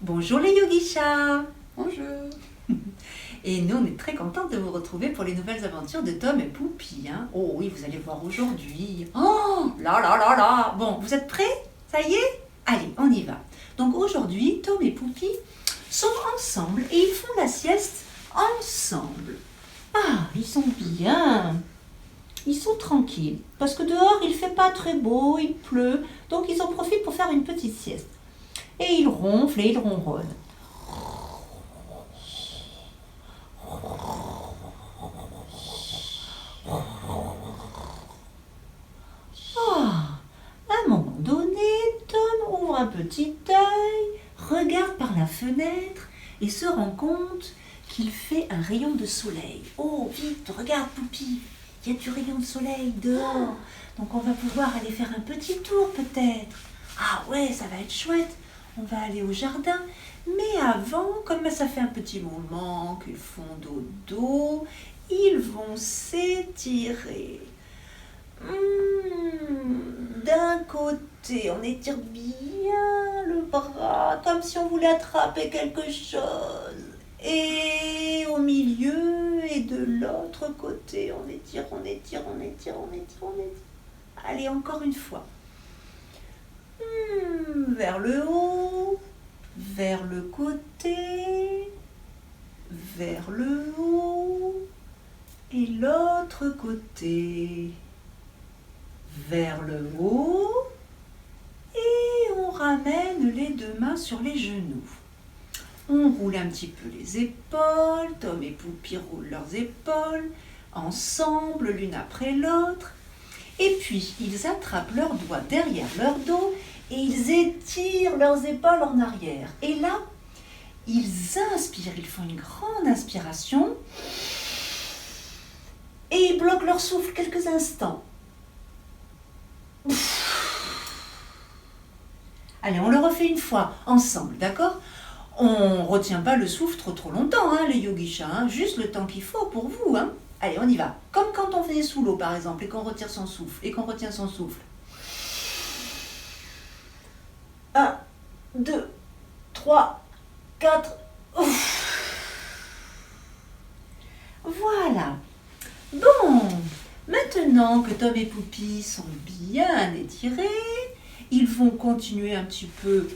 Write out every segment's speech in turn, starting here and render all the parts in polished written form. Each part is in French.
Bonjour les yogichas. Bonjour. Et nous, on est très contents de vous retrouver pour les nouvelles aventures de Tom et Poupie. Oh oui, vous allez voir aujourd'hui. Oh là là là là. Bon, vous êtes prêts? Ça y est? Allez, on y va. Donc aujourd'hui, Tom et Poupie sont ensemble et ils font la sieste ensemble. Ah, ils sont bien. Ils sont tranquilles parce que dehors, il fait pas très beau, il pleut. Donc ils en profitent pour faire une petite sieste. Et ils ronflent et ils ronronnent. À un moment donné, Tom ouvre un petit œil, regarde par la fenêtre et se rend compte qu'il fait un rayon de soleil. Oh, vite, regarde, Poupie, il y a du rayon de soleil dehors. Donc on va pouvoir aller faire un petit tour peut-être. Ah ouais, ça va être chouette. On va aller au jardin. Mais avant, comme ça fait un petit moment qu'ils font dodo, ils vont s'étirer. D'un côté, on étire bien le bras, comme si on voulait attraper quelque chose. Et au milieu et de l'autre côté, on étire, on étire, on étire, on étire, on étire. Allez, encore une fois. Vers le haut, vers le côté, vers le haut et l'autre côté. Vers le haut et on ramène les deux mains sur les genoux. On roule un petit peu les épaules, Tom et Poupie roulent leurs épaules, ensemble l'une après l'autre. Et puis ils attrapent leurs doigts derrière leur dos et ils étirent leurs épaules en arrière. Et là, ils inspirent, ils font une grande inspiration et ils bloquent leur souffle quelques instants. Allez, on le refait une fois, ensemble, d'accord? On retient pas le souffle trop longtemps, les yogichas, juste le temps qu'il faut pour vous. Allez, on y va. Comme quand on fait sous l'eau, par exemple, et qu'on retire son souffle, et qu'on retient son souffle. 1, 2, 3, 4. Voilà. Bon. Maintenant que Tom et Poupie sont bien étirés, ils vont continuer un petit peu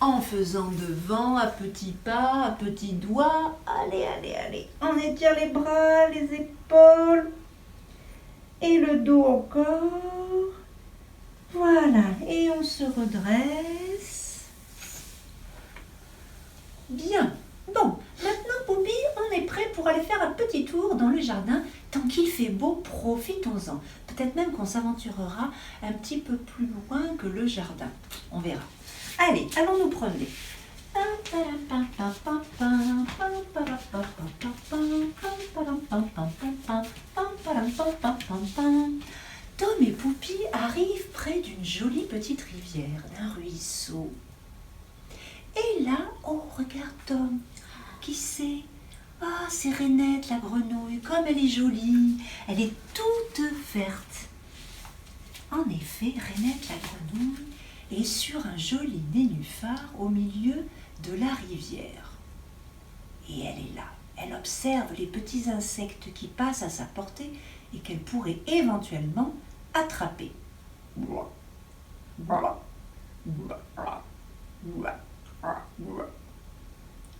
en faisant devant, à petits pas, à petits doigts. Allez, allez, allez. On étire les bras, les épaules et le dos encore. Voilà. Et on se redresse. Bien. Bon, maintenant Poupie, on est prêt pour aller faire un petit tour dans le jardin. Tant qu'il fait beau, profitons-en. Peut-être même qu'on s'aventurera un petit peu plus loin que le jardin. On verra. Allez, allons nous promener. Tom et Poupie arrivent près d'une jolie petite rivière, d'un ruisseau. Et là, oh, regarde Tom. Qui c'est? Ah, c'est Rainette la grenouille, comme elle est jolie. Elle est toute verte. En effet, Rainette la grenouille est sur un joli nénuphar au milieu de la rivière. Et elle est là. Elle observe les petits insectes qui passent à sa portée et qu'elle pourrait éventuellement attraper.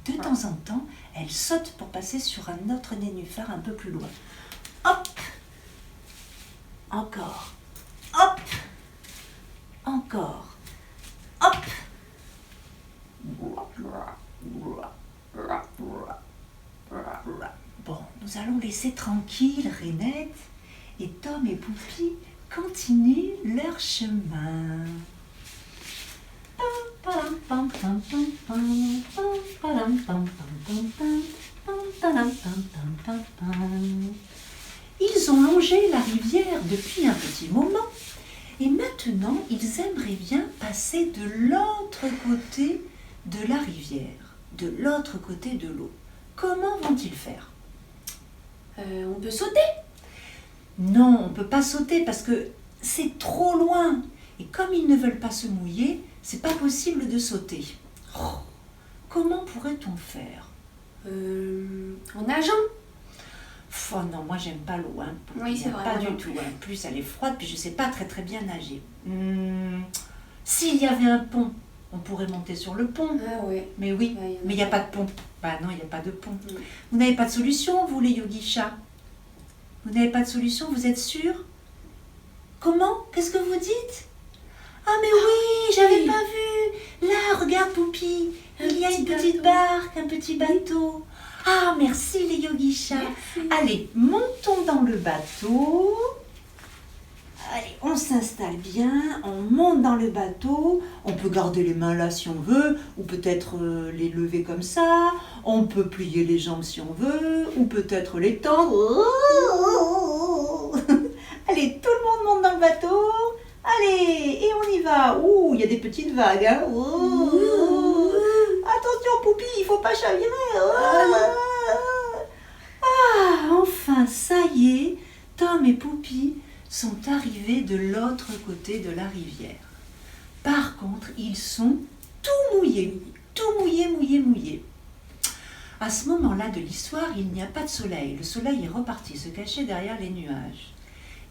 De temps en temps, elle saute pour passer sur un autre nénuphar un peu plus loin. Hop! Encore. Hop! Encore. Hop! Bon, nous allons laisser tranquille Rainette et Tom et Poupie continuent leur chemin. Ils ont longé la rivière depuis un petit moment et maintenant ils aimeraient bien passer de l'autre côté de la rivière, de l'autre côté de l'eau. Comment vont-ils faire? On peut sauter? Non, on ne peut pas sauter parce que c'est trop loin. Et comme ils ne veulent pas se mouiller, c'est pas possible de sauter. Oh, comment pourrait-on faire? En nageant. Oh non, moi j'aime pas l'eau, hein. Oui, c'est vrai. Pas du tout. En plus, elle est froide, puis je sais pas très bien nager. S'il y avait un pont, on pourrait monter sur le pont. Ah ouais. Mais oui, Ouais, mais il n'y a pas de pont. Bah non, il n'y a pas de pont. Mm. Vous n'avez pas de solution, vous les yogi-chats? Vous n'avez pas de solution, vous êtes sûrs? Comment? Qu'est-ce que vous dites? Ah mais oui, j'avais pas vu. Là, regarde Poupi, il y a une petite barque, un petit bateau. Ah, merci les yogi-chats. Merci. Allez, montons dans le bateau. Allez, on s'installe bien, on monte dans le bateau. On peut garder les mains là si on veut, ou peut-être les lever comme ça. On peut plier les jambes si on veut, ou peut-être les tendre. Allez, tout le monde monte dans le bateau. Allez, et on y va. Ouh, il y a des petites vagues. Hein. Attention, Poupi, il faut pas chavirer. Ah, enfin, ça y est, Tom et Poupi sont arrivés de l'autre côté de la rivière. Par contre, ils sont tout mouillés. À ce moment-là de l'histoire, il n'y a pas de soleil. Le soleil est reparti se cacher derrière les nuages.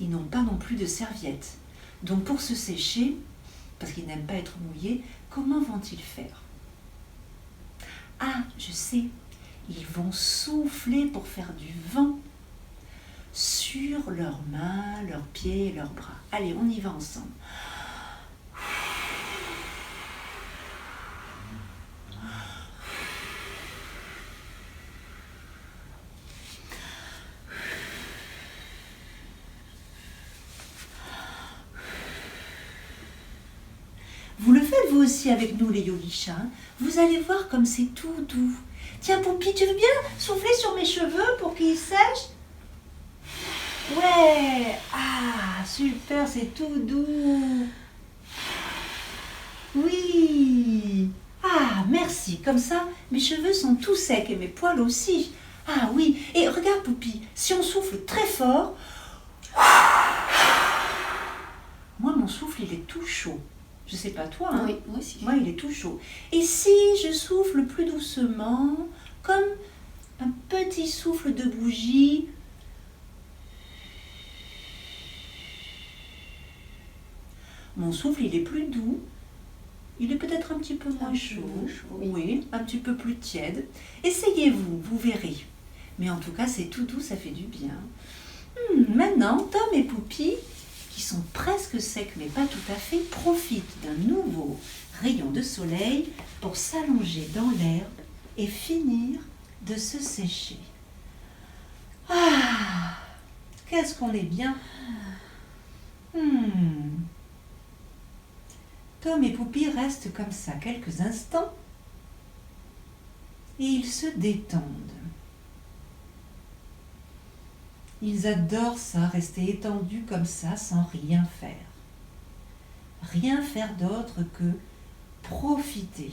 Ils n'ont pas non plus de serviettes. Donc pour se sécher, parce qu'ils n'aiment pas être mouillés, comment vont-ils faire? Ah, je sais, ils vont souffler pour faire du vent sur leurs mains, leurs pieds et leurs bras. Allez, on y va ensemble. Vous le faites vous aussi avec nous les yogi-chats. Vous allez voir comme c'est tout doux. Tiens Poupi, tu veux bien souffler sur mes cheveux pour qu'ils sèchent? Ouais. Ah, super, c'est tout doux. Oui. Ah, merci. Comme ça, mes cheveux sont tout secs et mes poils aussi. Ah oui. Et regarde Poupi, si on souffle très fort, moi mon souffle il est tout chaud. Je sais pas toi, hein? Oui, moi aussi. Moi, il est tout chaud. Et si je souffle plus doucement, comme un petit souffle de bougie, mon souffle, il est plus doux. Il est peut-être un petit peu moins chaud. Oui, un petit peu plus tiède. Essayez-vous, vous verrez. Mais en tout cas, c'est tout doux, ça fait du bien. Maintenant, Tom et Poupi, qui sont presque secs mais pas tout à fait, profitent d'un nouveau rayon de soleil pour s'allonger dans l'herbe et finir de se sécher. Ah, qu'est-ce qu'on est bien. Tom et Poupi restent comme ça quelques instants et ils se détendent. Ils adorent ça, rester étendus comme ça sans rien faire. Rien faire d'autre que profiter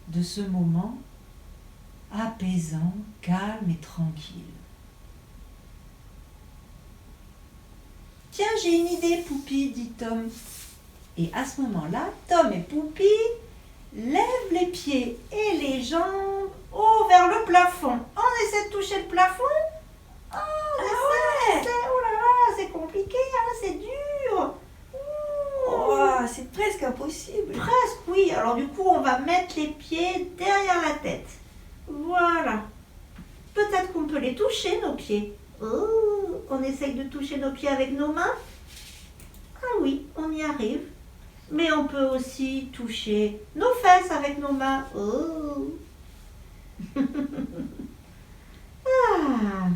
de ce moment apaisant, calme et tranquille. Tiens, j'ai une idée, Poupi, dit Tom. Et à ce moment-là, Tom et Poupi lèvent les pieds et les jambes vers le plafond. On essaie de toucher le plafond. Oh là là, c'est compliqué, hein, c'est dur. C'est presque impossible. Presque, oui. Alors du coup, on va mettre les pieds derrière la tête. Voilà. Peut-être qu'on peut les toucher, nos pieds. On essaye de toucher nos pieds avec nos mains. Ah oui, on y arrive. Mais on peut aussi toucher nos fesses avec nos mains. Ah.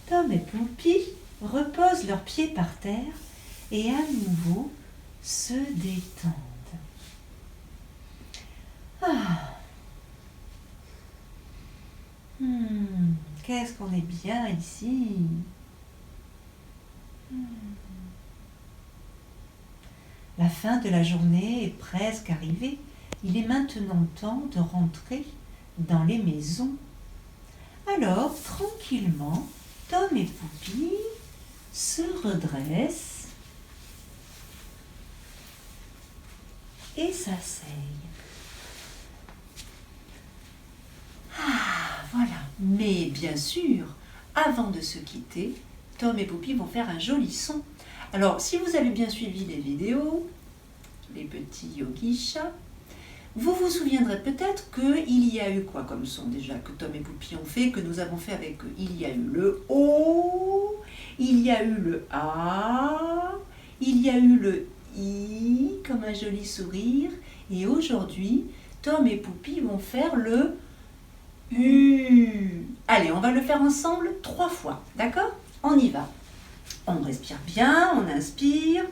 Tom et Poupi reposent leurs pieds par terre et à nouveau se détendent. Ah. Qu'est-ce qu'on est bien ici. La fin de la journée est presque arrivée. Il est maintenant temps de rentrer dans les maisons. Alors, tranquillement, Tom et Poupi se redressent et s'asseyent. Mais bien sûr, avant de se quitter, Tom et Poupie vont faire un joli son. Alors, si vous avez bien suivi les vidéos, les petits yogi-chats, vous vous souviendrez peut-être qu'il y a eu quoi comme son déjà que Tom et Poupie ont fait, que nous avons fait avec eux. Il y a eu le O, il y a eu le A, il y a eu le I, comme un joli sourire. Et aujourd'hui, Tom et Poupie vont faire le U. Allez, on va le faire ensemble 3 fois, d'accord? On y va. On respire bien, on inspire.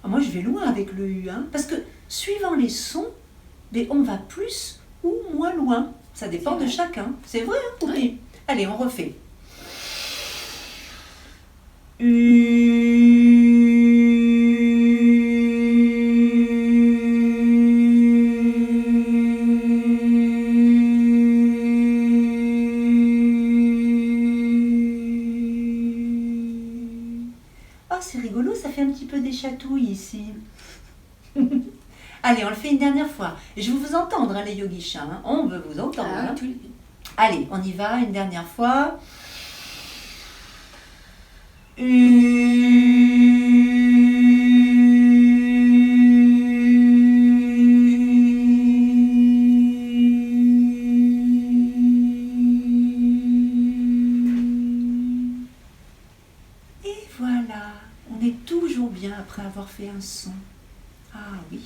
Moi, je vais loin avec le U, hein, parce que suivant les sons, mais on va plus ou moins loin. Ça dépend de chacun. C'est vrai, hein, Poupie? Oui. Allez, on refait. Oh, c'est rigolo, ça fait un petit peu des chatouilles ici. Allez, on le fait une dernière fois. Je veux vous entendre, hein, les yogi-chats. Hein. On veut vous entendre. Ah, Hein. tous les deux. Allez, on y va une dernière fois. Et voilà, on est toujours bien après avoir fait un son. Ah oui.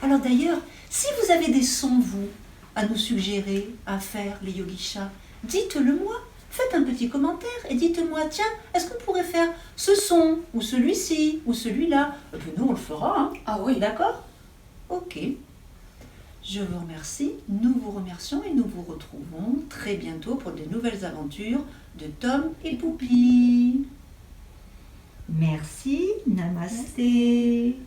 Alors d'ailleurs, si vous avez des sons, vous, à nous suggérer, à faire, les yogi-chats, dites-le moi. Faites un petit commentaire et dites-moi, tiens, est-ce qu'on pourrait faire ce son, ou celui-ci, ou celui-là? Et puis nous, on le fera, hein. Ah oui. D'accord? Ok. Je vous remercie, nous vous remercions et nous vous retrouvons très bientôt pour de nouvelles aventures de Tom et Poupie. Merci, namasté.